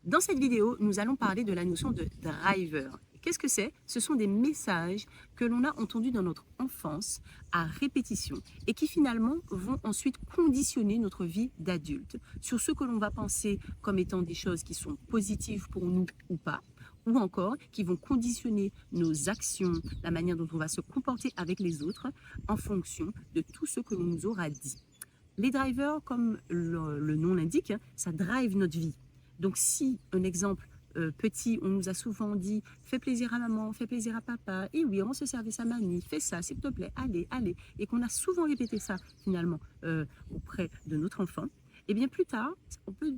Dans cette vidéo, nous allons parler de la notion de driver. Qu'est-ce que c'est? Ce sont des messages que l'on a entendus dans notre enfance à répétition et qui finalement vont ensuite conditionner notre vie d'adulte sur ce que l'on va penser comme étant des choses qui sont positives pour nous ou pas, ou encore qui vont conditionner nos actions, la manière dont on va se comporter avec les autres en fonction de tout ce que l'on nous aura dit. Les drivers, comme le nom l'indique, ça drive notre vie. Donc si, un exemple petit, on nous a souvent dit « fais plaisir à maman, fais plaisir à papa, et oui, rends ce service à mamie, fais ça, s'il te plaît, allez, allez », et qu'on a souvent répété ça finalement auprès de notre enfant, et bien plus tard, on peut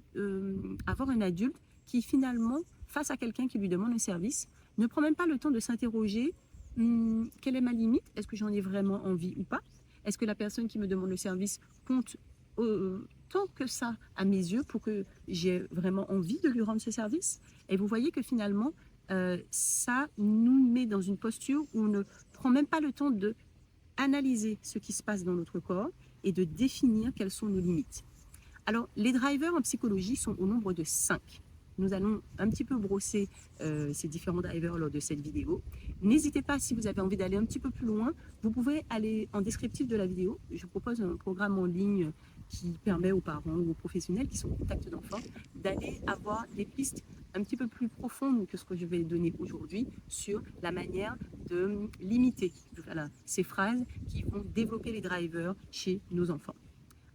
avoir un adulte qui finalement, face à quelqu'un qui lui demande un service, ne prend même pas le temps de s'interroger quelle est ma limite, est-ce que j'en ai vraiment envie ou pas, est-ce que la personne qui me demande le service compte tant que ça à mes yeux pour que j'ai vraiment envie de lui rendre ce service. Et vous voyez que finalement, ça nous met dans une posture où on ne prend même pas le temps de analyser ce qui se passe dans notre corps et de définir quelles sont nos limites. Alors, les drivers en psychologie sont au nombre de 5. Nous allons un petit peu brosser ces différents drivers lors de cette vidéo. N'hésitez pas, si vous avez envie d'aller un petit peu plus loin, vous pouvez aller en descriptif de la vidéo. Je propose un programme en ligne qui permet aux parents ou aux professionnels qui sont en contact d'enfants d'aller avoir des pistes un petit peu plus profondes que ce que je vais donner aujourd'hui sur la manière de limiter ces phrases qui vont développer les drivers chez nos enfants.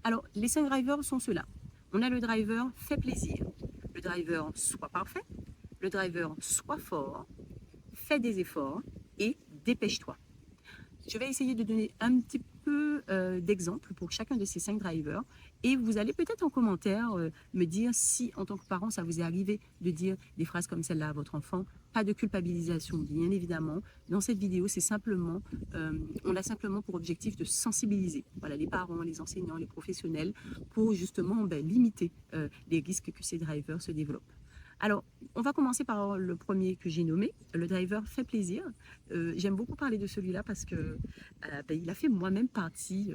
Alors, les 5 drivers sont ceux-là. On a le driver fait plaisir, le driver soit parfait, le driver soit fort, fais des efforts et dépêche-toi. Je vais essayer de donner un petit peu d'exemples pour chacun de ces 5 drivers et vous allez peut-être en commentaire me dire si en tant que parent ça vous est arrivé de dire des phrases comme celle-là à votre enfant. Pas de culpabilisation bien évidemment. Dans cette vidéo c'est simplement, on a simplement pour objectif de sensibiliser voilà, les parents, les enseignants, les professionnels pour justement limiter les risques que ces drivers se développent. Alors, on va commencer par le premier que j'ai nommé, le driver fait plaisir. J'aime beaucoup parler de celui-là parce que il a fait moi-même partie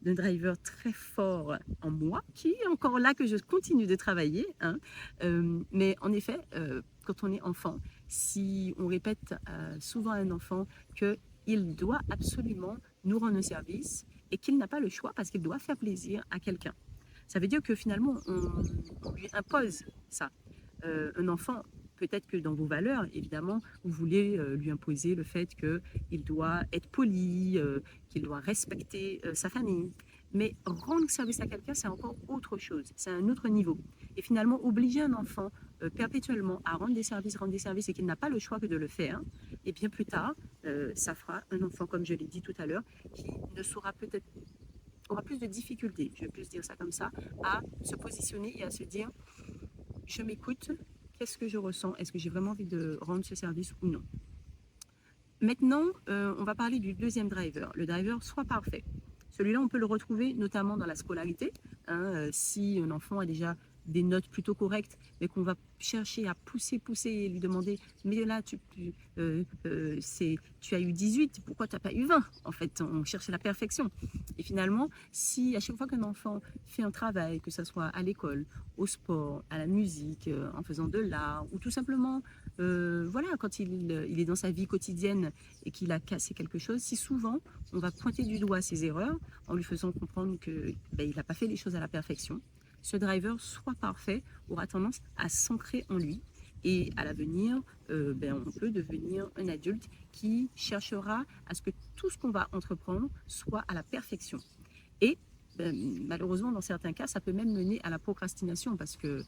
d'un driver très fort en moi, qui est encore là que je continue de travailler. Hein. Mais en effet, quand on est enfant, si on répète souvent à un enfant qu'il doit absolument nous rendre un service et qu'il n'a pas le choix parce qu'il doit faire plaisir à quelqu'un. Ça veut dire que finalement, on lui impose ça. Un enfant, peut-être que dans vos valeurs, évidemment, vous voulez lui imposer le fait qu'il doit être poli, qu'il doit respecter sa famille. Mais rendre service à quelqu'un, c'est encore autre chose, c'est un autre niveau. Et finalement, obliger un enfant perpétuellement à rendre des services et qu'il n'a pas le choix que de le faire, et bien plus tard, ça fera un enfant, comme je l'ai dit tout à l'heure, qui ne saura peut-être aura plus de difficultés, je vais plus dire ça comme ça, à se positionner et à se dire je m'écoute, qu'est-ce que je ressens? Est-ce que j'ai vraiment envie de rendre ce service ou non? Maintenant, on va parler du deuxième driver, le driver soit parfait. Celui-là, on peut le retrouver notamment dans la scolarité. Hein, si un enfant a déjà des notes plutôt correctes, mais qu'on va chercher à pousser et lui demander « mais là, tu as eu 18, pourquoi tu n'as pas eu 20 ?» En fait, on cherche la perfection. Et finalement, si à chaque fois qu'un enfant fait un travail, que ce soit à l'école, au sport, à la musique, en faisant de l'art, ou tout simplement, voilà, quand il est dans sa vie quotidienne et qu'il a cassé quelque chose, si souvent on va pointer du doigt ses erreurs en lui faisant comprendre qu'il n'a pas fait les choses à la perfection, ce driver soit parfait aura tendance à s'ancrer en lui et à l'avenir, on peut devenir un adulte qui cherchera à ce que tout ce qu'on va entreprendre soit à la perfection. Et malheureusement, dans certains cas, ça peut même mener à la procrastination parce que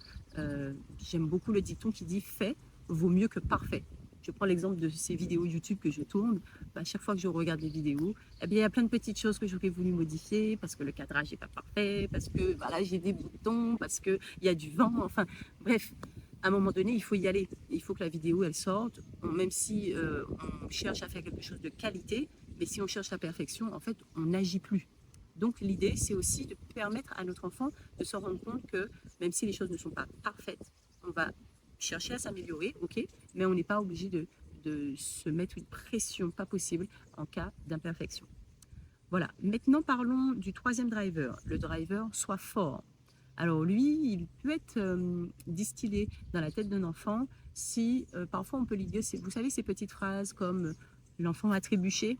j'aime beaucoup le dicton qui dit « fait vaut mieux que parfait ». Je prends l'exemple de ces vidéos YouTube que je tourne. À chaque fois que je regarde les vidéos, eh bien, il y a plein de petites choses que j'aurais voulu modifier parce que le cadrage n'est pas parfait, parce que voilà, j'ai des boutons, parce qu'il y a du vent. Enfin, bref, à un moment donné, il faut y aller. Il faut que la vidéo, elle sorte, même si on cherche à faire quelque chose de qualité, mais si on cherche la perfection, en fait, on n'agit plus. Donc l'idée, c'est aussi de permettre à notre enfant de se rendre compte que même si les choses ne sont pas parfaites, on va chercher à s'améliorer, ok, mais on n'est pas obligé de se mettre une pression pas possible en cas d'imperfection. Voilà, maintenant parlons du troisième driver, le driver soit fort. Alors lui, il peut être distillé dans la tête d'un enfant si parfois on peut lui dire, vous savez, ces petites phrases comme l'enfant a trébuché,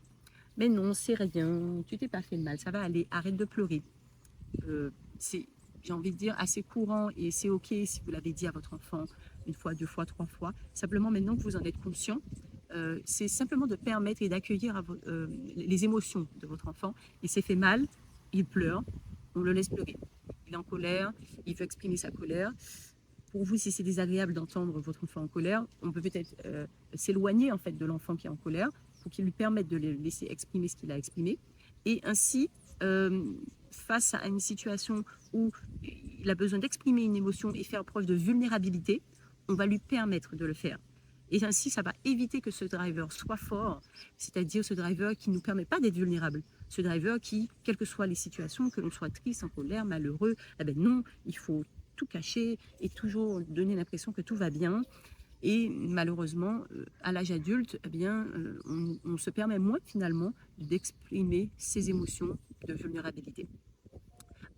mais non, c'est rien, tu t'es pas fait de mal, ça va aller, arrête de pleurer. C'est, j'ai envie de dire, assez courant et c'est ok si vous l'avez dit à votre enfant une fois, deux fois, trois fois. Simplement, maintenant que vous en êtes conscient, c'est simplement de permettre et d'accueillir les émotions de votre enfant. Il s'est fait mal, il pleure, on le laisse pleurer. Il est en colère, il veut exprimer sa colère. Pour vous, si c'est désagréable d'entendre votre enfant en colère, on peut peut-être s'éloigner en fait de l'enfant qui est en colère pour qu'il lui permette de le laisser exprimer ce qu'il a exprimé. Et ainsi, face à une situation où il a besoin d'exprimer une émotion et faire preuve de vulnérabilité, on va lui permettre de le faire. Et ainsi, ça va éviter que ce driver soit fort, c'est-à-dire ce driver qui ne nous permet pas d'être vulnérable. Ce driver qui, quelles que soient les situations, que l'on soit triste, en colère, malheureux, eh ben non, il faut tout cacher et toujours donner l'impression que tout va bien. Et malheureusement, à l'âge adulte, eh bien, on se permet moins finalement d'exprimer ses émotions de vulnérabilité.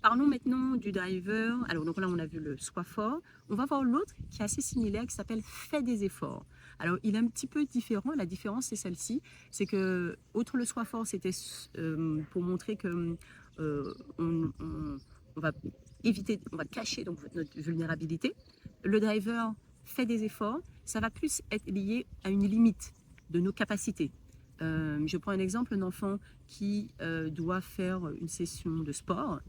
Parlons maintenant du driver. Alors donc là, on a vu le sois fort. On va voir l'autre qui est assez similaire, qui s'appelle fais des efforts. Alors il est un petit peu différent. La différence, c'est celle-ci. C'est que, outre le sois fort, c'était pour montrer que on va éviter, on va cacher donc notre vulnérabilité. Le driver fait des efforts. Ça va plus être lié à une limite de nos capacités. Je prends un exemple, un enfant qui doit faire une session de sport.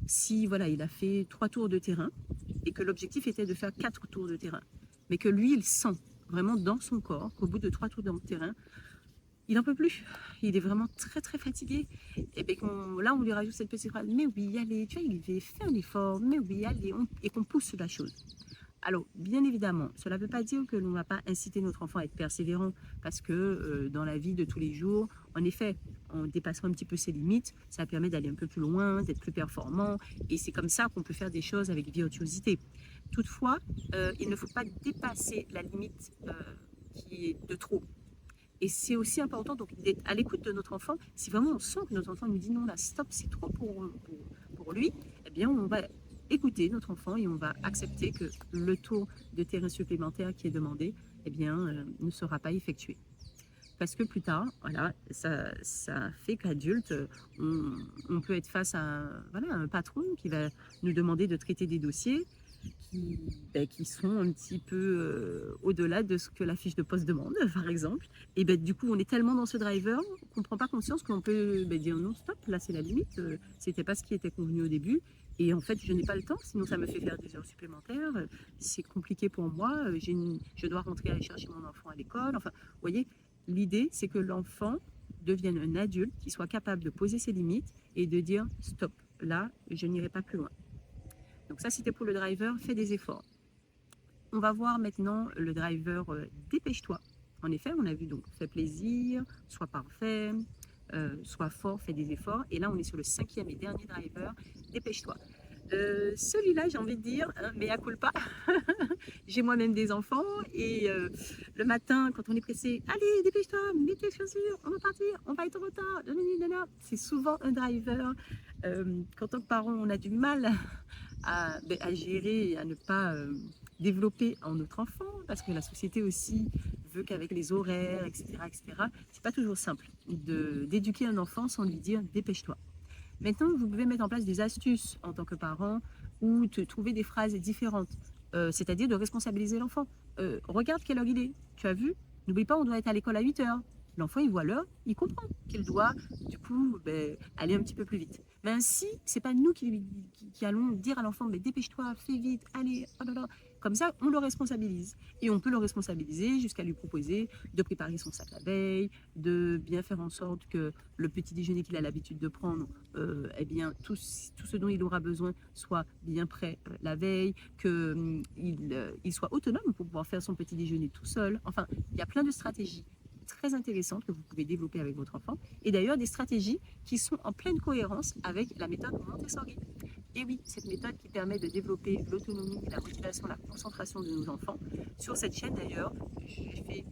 Si voilà, il a fait 3 tours de terrain et que l'objectif était de faire 4 tours de terrain, mais que lui, il sent vraiment dans son corps qu'au bout de 3 tours de terrain, il n'en peut plus. Il est vraiment très très fatigué. Et bien là, on lui rajoute cette petite phrase, mais oui, allez, tu vois, il fait un effort, mais oui, allez, et qu'on pousse la chose. Alors, bien évidemment, cela ne veut pas dire que l'on ne va pas inciter notre enfant à être persévérant, parce que dans la vie de tous les jours, en effet, en dépassant un petit peu ses limites, ça permet d'aller un peu plus loin, d'être plus performant, et c'est comme ça qu'on peut faire des choses avec virtuosité. Toutefois, il ne faut pas dépasser la limite qui est de trop. Et c'est aussi important donc d'être à l'écoute de notre enfant. Si vraiment on sent que notre enfant nous dit non, là, stop, c'est trop pour lui, eh bien, on va écouter notre enfant et on va accepter que le tour de terrain supplémentaire qui est demandé, eh bien, ne sera pas effectué. Parce que plus tard, voilà, ça fait qu'adulte, on peut être face à voilà, un patron qui va nous demander de traiter des dossiers qui sont un petit peu au-delà de ce que la fiche de poste demande, par exemple. Et du coup, on est tellement dans ce driver qu'on ne prend pas conscience qu'on peut dire non, stop, là c'est la limite, c'était pas ce qui était convenu au début. Et en fait, je n'ai pas le temps, sinon ça me fait faire des heures supplémentaires. C'est compliqué pour moi, je dois rentrer aller chercher mon enfant à l'école. Enfin, vous voyez, l'idée, c'est que l'enfant devienne un adulte qui soit capable de poser ses limites et de dire stop, là, je n'irai pas plus loin. Donc ça, c'était pour le driver, fais des efforts. On va voir maintenant le driver dépêche-toi. En effet, on a vu donc fais plaisir, sois parfait, sois fort, fais des efforts. Et là, on est sur le 5e et dernier driver, dépêche-toi. Celui-là, j'ai envie de dire, hein, mea culpa. J'ai moi-même des enfants et le matin, quand on est pressé, allez, dépêche-toi, mets tes chaussures, on va partir, on va être en retard. C'est souvent un driver. Qu'en tant que parent, on a du mal à gérer et à ne pas développer en notre enfant, parce que la société aussi veut qu'avec les horaires, etc., c'est pas toujours simple d'éduquer un enfant sans lui dire dépêche-toi. Maintenant, vous pouvez mettre en place des astuces en tant que parent ou de trouver des phrases différentes, c'est-à-dire de responsabiliser l'enfant. Regarde quelle heure il est, tu as vu? N'oublie pas, on doit être à l'école à 8 heures. L'enfant, il voit l'heure, il comprend qu'il doit, du coup, aller un petit peu plus vite. Mais ainsi, c'est pas nous qui allons dire à l'enfant, dépêche-toi, fais vite, allez, oh là là. Comme ça, on le responsabilise. Et on peut le responsabiliser jusqu'à lui proposer de préparer son sac la veille, de bien faire en sorte que le petit déjeuner qu'il a l'habitude de prendre, eh bien, tout ce dont il aura besoin soit bien prêt la veille, qu'il soit autonome pour pouvoir faire son petit déjeuner tout seul. Enfin, il y a plein de stratégies très intéressantes que vous pouvez développer avec votre enfant. Et d'ailleurs, des stratégies qui sont en pleine cohérence avec la méthode Montessori. Et oui, cette méthode qui permet de développer l'autonomie, la motivation, la concentration de nos enfants. Sur cette chaîne d'ailleurs, j'ai fait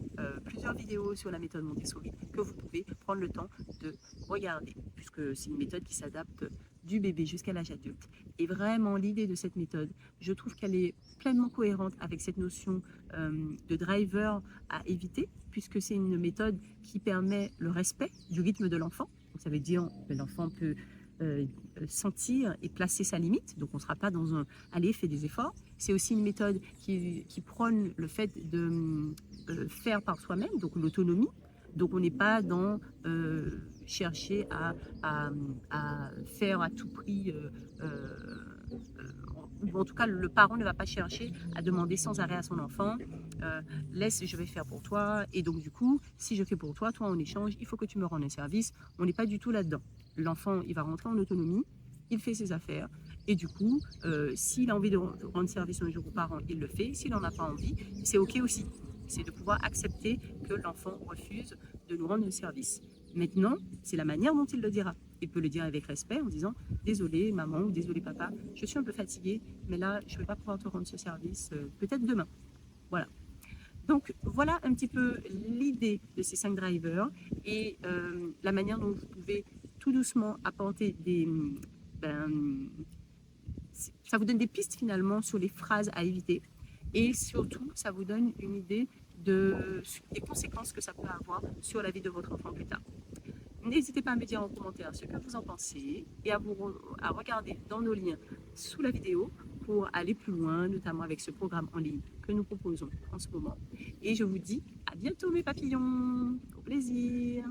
plusieurs vidéos sur la méthode Montessori que vous pouvez prendre le temps de regarder, puisque c'est une méthode qui s'adapte du bébé jusqu'à l'âge adulte. Et vraiment, l'idée de cette méthode, je trouve qu'elle est pleinement cohérente avec cette notion de driver à éviter, puisque c'est une méthode qui permet le respect du rythme de l'enfant. Donc, ça veut dire que l'enfant peut euh, sentir et placer sa limite. Donc, on ne sera pas dans un allez, fais des efforts. C'est aussi une méthode qui prône le fait de faire par soi-même, donc l'autonomie. Donc, on n'est pas dans chercher à faire à tout prix. Ou en tout cas, le parent ne va pas chercher à demander sans arrêt à son enfant laisse, je vais faire pour toi. Et donc, du coup, si je fais pour toi, toi en échange, il faut que tu me rendes un service. On n'est pas du tout là-dedans. L'enfant, il va rentrer en autonomie, il fait ses affaires. Et du coup, s'il a envie de rendre service un jour aux parents, il le fait. S'il n'en a pas envie, c'est OK aussi. C'est de pouvoir accepter que l'enfant refuse de nous rendre le service. Maintenant, c'est la manière dont il le dira. Il peut le dire avec respect en disant désolé maman ou désolé papa, je suis un peu fatigué, mais là je ne vais pas pouvoir te rendre ce service, peut-être demain. Voilà. Donc voilà un petit peu l'idée de ces 5 drivers et la manière dont vous pouvez tout doucement apporter ben, ça vous donne des pistes finalement sur les phrases à éviter et surtout ça vous donne une idée des conséquences que ça peut avoir sur la vie de votre enfant plus tard. N'hésitez pas à me dire en commentaire ce que vous en pensez et à regarder dans nos liens sous la vidéo pour aller plus loin, notamment avec ce programme en ligne que nous proposons en ce moment. Et je vous dis à bientôt mes papillons, au plaisir.